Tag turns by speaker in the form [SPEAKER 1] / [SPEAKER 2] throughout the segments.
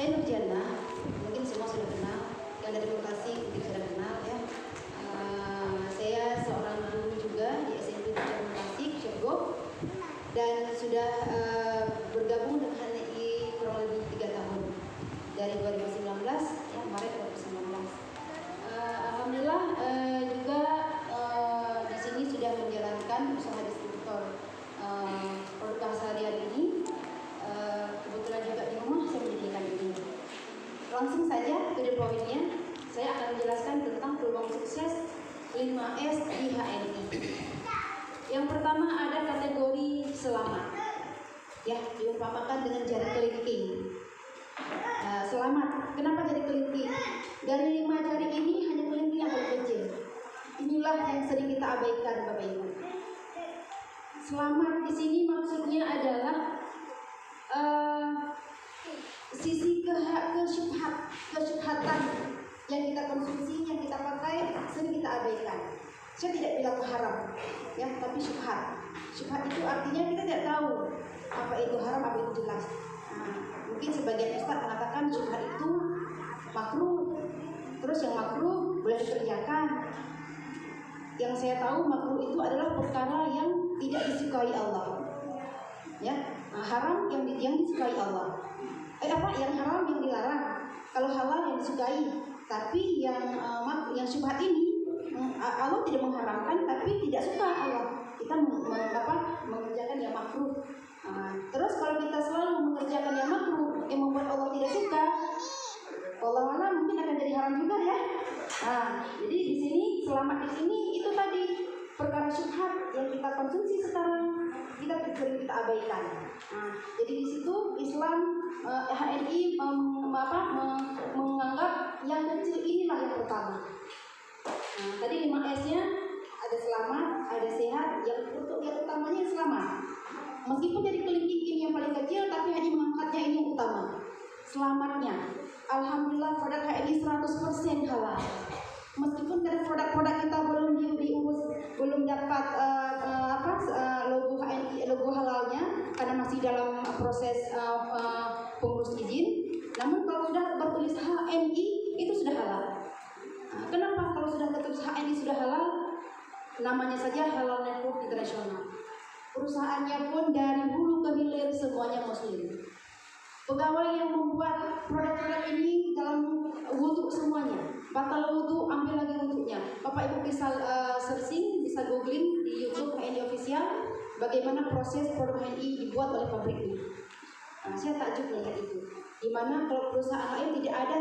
[SPEAKER 1] Saya Nurjana, mungkin semua sudah kenal. Yang dari Bekasi mungkin sudah kenal ya. Saya seorang guru juga di SMP Bekasi, Cirebon, dan sudah bergabung dengan HNI kurang lebih 3 tahun dari 2019 ya, Maret 2019. Alhamdulillah juga di sini sudah menjalankan usaha distributor produk sehari-hari ini. Kebetulan juga di rumah saya menyediakan ini. Langsung saja ke the point-nya, saya akan menjelaskan tentang peluang sukses 5S di HNI. Yang pertama ada kategori selamat, ya diumpamakan dengan jari kelingking. Selamat, kenapa jari kelingking? Dari 5 jari ini hanya kelingking yang paling kecil. Inilah yang sering kita abaikan, Bapak Ibu. Selamat di sini maksudnya adalah sisi kesyubhatan yang kita konsumsi, yang kita pakai, sering kita abaikan. Saya tidak bilang haram, ya, tapi syubhat. Syubhat itu artinya kita tidak tahu apa itu haram, apa itu jelas. Mungkin sebagian ustaz mengatakan syubhat itu makruh, terus yang makruh boleh dikerjakan. Yang saya tahu makruh itu adalah perkara yang tidak disukai Allah, ya. Haram yang disukai Allah. Yang haram yang dilarang. Kalau halal yang disukai. Tapi yang syubhat ini Allah tidak mengharamkan, tapi tidak suka Allah. Kita mengerjakan yang makruh. Terus kalau kita selalu mengerjakan yang makruh yang membuat Allah tidak suka, Allah mungkin akan jadi haram juga ya. Jadi di sini selamat di sini itu tadi perkara syubhat yang kita konsumsi sekarang kita sering kita abaikan. Jadi di situ Islam HNI menganggap yang kecil inilah yang pertama. Tadi 5S-nya ada selamat, ada sehat, yang utamanya selamat. Meskipun dari kelingking ini yang paling kecil, tapi hanya mengangkatnya ini yang utama. Selamatnya, alhamdulillah produk HNI 100% halal. Meskipun dari produk-produk kita belum diurus, belum dapat logo HNI, logo halalnya, karena masih dalam proses pengurus izin. Namun kalau sudah bertulis HNI itu sudah halal. Kenapa? Kalau sudah tertulis HNI sudah halal, namanya saja Halal Network Internasional. Perusahaannya pun dari hulu ke hilir semuanya muslim. Pegawai yang membuat produk-produk ini dalam wudhu semuanya. Batal wudhu, ambil lagi wudhunya. Bapak Ibu bisa searching, bisa googling di YouTube HNI Official bagaimana proses produk HNI dibuat oleh pabriknya. Saya takjub melihat itu. Dimana kalau perusahaan lain tidak ada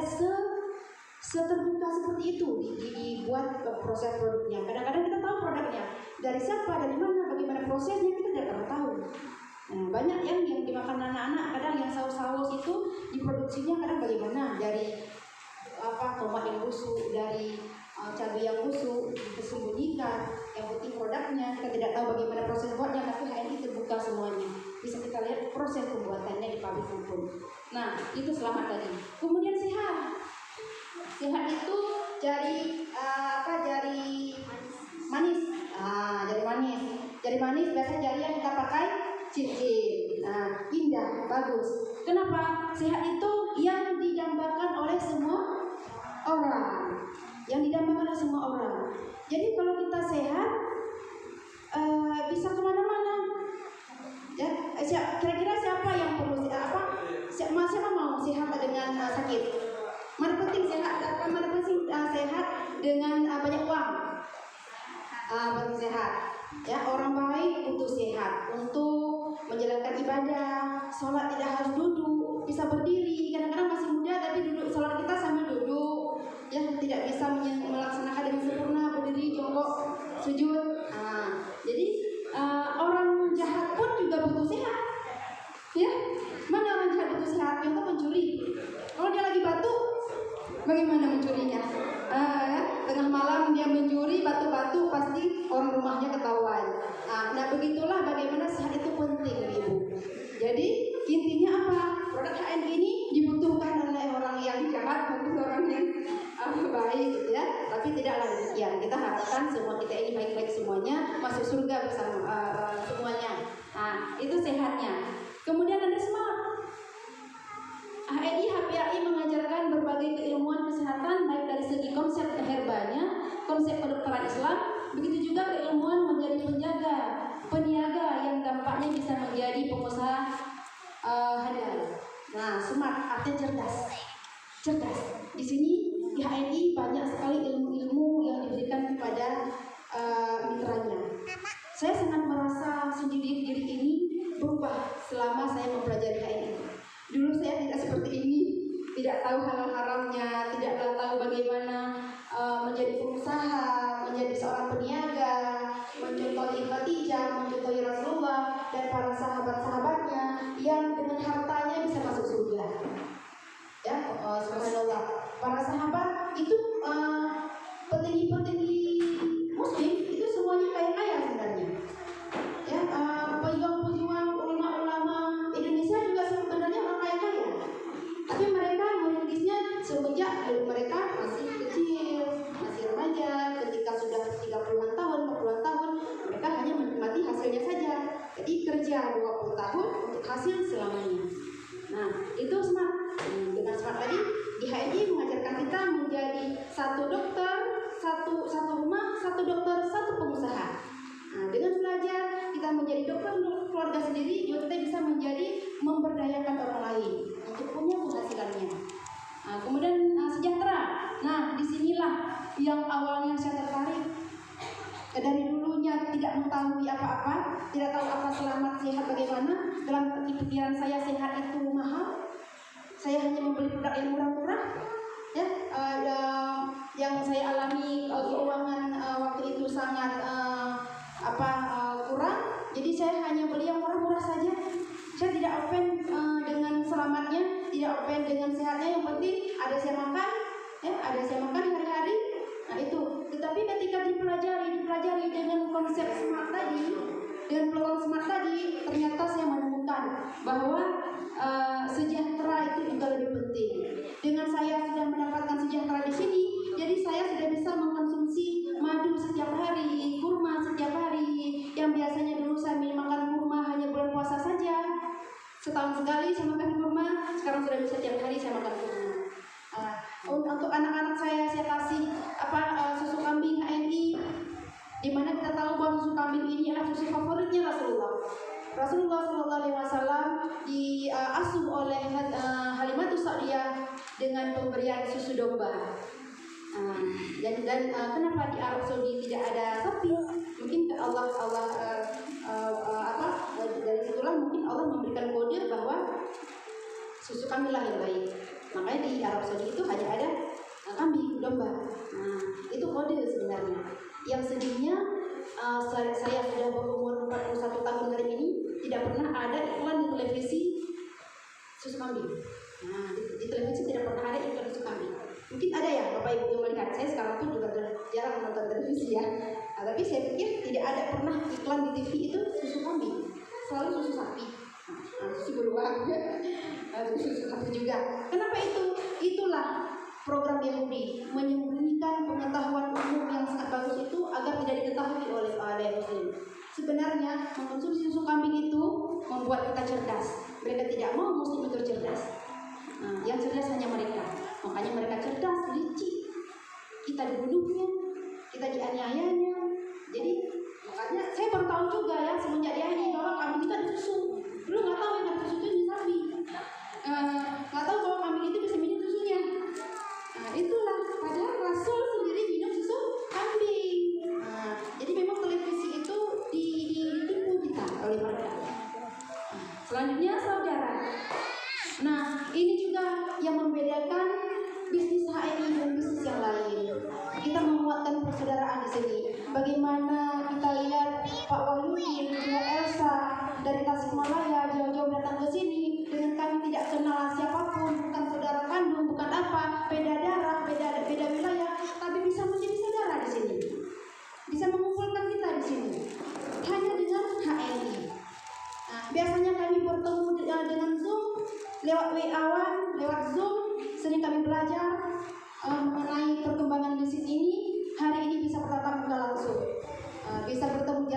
[SPEAKER 1] seterbuka seperti itu dibuat proses produknya. Kadang-kadang kita tahu produknya dari siapa, dari mana, bagaimana prosesnya kita tidak pernah tahu. Banyak yang dimakan anak-anak, kadang yang saus-saus itu diproduksinya kadang bagaimana, dari tomat yang busuk, dari cabai yang busuk disembunyikan. Yang penting produknya kita tidak tahu bagaimana proses buatnya, tapi HNI terbuka semuanya. Bisa kita lihat proses pembuatannya di pabrik pun. Itu selamat tadi. Kemudian sehat. Sehat itu jari manis. Jari manis. Jari manis biasanya jari yang kita pakai cincin. Indah, bagus. Kenapa? Sehat itu yang didambakan oleh semua orang. Yang didambakan oleh semua orang. Jadi kalau kita sehat, bisa kemana-mana. Ya, kira-kira siapa yang perlu siapa mau sehat dengan sakit? Mana penting sehat? Mana penting sehat dengan banyak uang? Penting sehat. Ya, orang baik butuh sehat untuk menjalankan ibadah. Sholat tidak harus duduk, bisa berdiri. Kadang-kadang masih muda tapi duduk sholat kita sambil duduk. Ya, tidak bisa melaksanakan dengan sempurna, berdiri, jongkok, sujud. Jadi orang jahat pun juga butuh sehat. Ya, mana orang jahat butuh sehat? Contoh mencuri. Kalau dia lagi batuk, bagaimana mencurinya? Tengah malam dia mencuri batu-batu, pasti orang rumahnya ketahuan. Begitulah bagaimana sehat itu penting, Ibu. Jadi intinya apa? Produk HNI ini dibutuhkan oleh orang yang jahat maupun orang yang baik, gitu ya. Tapi tidaklah demikian. Kita harapkan semua kita ini baik-baik semuanya, masuk surga bersama semuanya. Itu sehatnya. Kemudian ada smart. HNI HPAI Nah, smart artinya cerdas. Cerdas. Di sini di HNI banyak sekali ilmu-ilmu yang diberikan kepada mitranya. Saya sangat merasa sendiri diri ini berubah selama saya mempelajari HNI. Dulu saya tidak seperti ini, tidak tahu halal haramnya, tidak tahu bagaimana menjadi pengusaha, menjadi seorang peniaga, mencontohi Khadijah, mencontohi Rasulullah dan para sahabat-sahabatnya yang dengan hartanya bisa masuk surga. Ya, subhanallah. Para sahabat itu petinggi-petinggi muslim itu semuanya kaya-kaya sebenarnya. Ya, pejuang-pejuang ulama-ulama Indonesia juga sebenarnya orang kaya-kaya. Tapi mereka merintisnya semenjak mereka masih kecil, masih remaja. Ketika sudah 30-an tahun, 40-an tahun, mereka hanya menikmati hasilnya saja. Jadi kerja 20 tahun untuk hasil selamanya. Nah, itu smart. Dengan smart tadi di HNI mengajarkan kita menjadi satu dokter, satu rumah, satu dokter, satu pengusaha. Nah, dengan belajar kita menjadi dokter untuk keluarga sendiri, juga kita bisa menjadi memberdayakan orang lain untuk punya penghasilannya. Nah, kemudian sejahtera. Nah, disinilah yang awalnya saya tertarik. Dari dulunya tidak mengetahui apa-apa, tidak tahu apa selamat sehat bagaimana. Dalam pikiran saya sehat itu mahal. Saya hanya membeli produk yang murah-murah. Ya, yang saya alami keuangan waktu itu sangat kurang. Jadi saya hanya beli yang murah-murah saja. Saya tidak open dengan selamatnya, tidak open dengan sehatnya. Yang penting ada saya makan, ya, ada saya makan hari-hari. Nah itu. Tetapi ketika dipelajari dengan konsep smart tadi, dengan program smart tadi, ternyata saya menemukan bahwa sejahtera itu juga lebih penting. Dengan saya sudah mendapatkan sejahtera di sini, jadi saya sudah bisa mengkonsumsi madu setiap hari, kurma setiap hari. Yang biasanya dulu saya makan kurma hanya bulan puasa saja, setahun sekali saya makan kurma, sekarang sudah bisa tiap hari saya makan kurma. Untuk anak-anak saya kasih susu kambing HNI, di mana kita tahu bahwa susu kambing ini adalah susu favoritnya Rasulullah. Rasulullah SAW diasuh oleh Halimatus Sa'diyah dengan pemberian susu domba. Dan kenapa di Arab Saudi tidak ada sapi? Mungkin Allah dari situlah mungkin Allah memberikan kode bahwa susu kambinglah yang baik. Makanya di Arab Saudi itu hanya ada kambing, domba. Nah, itu kode sebenarnya. Yang sedihnya saya sudah berumur 41 tahun hari ini tidak pernah ada iklan di televisi susu kambing. Nah, di televisi tidak pernah ada iklan susu kambing. Mungkin ada ya Bapak Ibu yang melihat. Saya sekarang pun juga jarang menonton televisi ya. Tapi saya pikir tidak ada pernah iklan di TV itu susu kambing. Selalu susu sapi. Susu beruang, susu sapi juga. Kenapa itu? Itulah program Yahudi, menyembunyikan pengetahuan umum yang sangat bagus itu agar tidak diketahui oleh Muslim. Sebenarnya mengkonsumsi susu kambing itu membuat kita cerdas. Mereka tidak mau Muslim itu cerdas. Yang cerdas hanya mereka. Makanya mereka cerdas, licik. Kita dibunuhnya, kita dianiayanya. Jadi makanya saya baru tahu juga ya semenjak dia ini bahwa kambing itu ada susu. Dulu nggak tahu yang ada susu itu sapi. Nggak tahu bahwa kambing itu bisa minum susunya. Itulah padahal Rasul sendiri minum susu kambing. Jadi memang televisi itu ditipu kita oleh mereka. Selanjutnya saudara. Nah ini juga yang membedakan bisnis HNI dan bisnis yang lain. Kita menguatkan persaudaraan di sini. Bagaimana kita lihat Pak Wahyudi dan Elsa dari Tasikmalaya jauh-jauh datang ke sini dengan kami tidak kenal siapapun, bukan saudara kandung, bukan apa, beda darah, beda wilayah, tapi bisa menjadi saudara di sini. Bisa mengumpulkan kita di sini hanya dengan HNI. Biasanya kami bertemu dengan Zoom, lewat WA-an, lewat Zoom, sering kami belajar mengenai perkembangan bisnis ini. Hari ini bisa bertatap muka langsung, bisa bertemu